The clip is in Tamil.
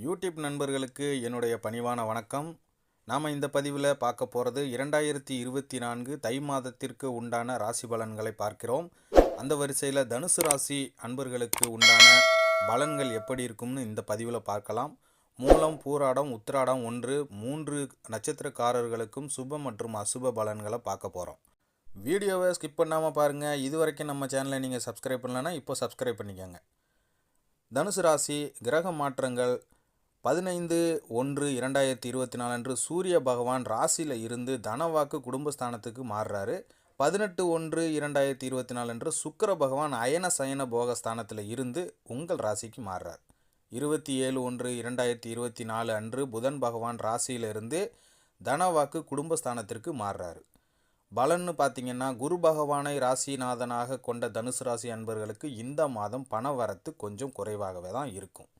யூடியூப் நண்பர்களுக்கு என்னுடைய பணிவான வணக்கம். நாம் இந்த பதிவில் பார்க்க போகிறது 2024 தை மாதத்திற்கு உண்டான ராசி பலன்களை பார்க்கிறோம். அந்த வரிசையில் தனுசு ராசி அன்பர்களுக்கு உண்டான பலன்கள் எப்படி இருக்கும்னு இந்த பதிவில் பார்க்கலாம். மூலம், பூராடம், உத்திராடம் 3 நட்சத்திரக்காரர்களுக்கும் சுப மற்றும் அசுப பலன்களை பார்க்க போகிறோம். வீடியோவை ஸ்கிப் பண்ணாமல் பாருங்கள். இது வரைக்கும் நம்ம சேனலை நீங்கள் சப்ஸ்கிரைப் பண்ணலன்னா இப்போ சப்ஸ்கிரைப் பண்ணிக்கோங்க. தனுசு ராசி கிரக மாற்றங்கள் 15/1/2024 அன்று சூரிய பகவான் ராசியில் இருந்து தனவாக்கு குடும்பஸ்தானத்துக்கு மாறுறாரு. 18/1/2024 அன்று சுக்கிர பகவான் அயன சயன போகஸ்தானத்தில் இருந்து உங்கள் ராசிக்கு மாறுறார். 27/1/2024 அன்று புதன் பகவான் ராசியிலிருந்து தனவாக்கு குடும்பஸ்தானத்திற்கு மாறுறாரு. பலன்னு பார்த்தீங்கன்னா, குரு பகவானை ராசிநாதனாக கொண்ட தனுசு ராசி அன்பர்களுக்கு இந்த மாதம் பண வரத்து கொஞ்சம் குறைவாகவே தான் இருக்கும்.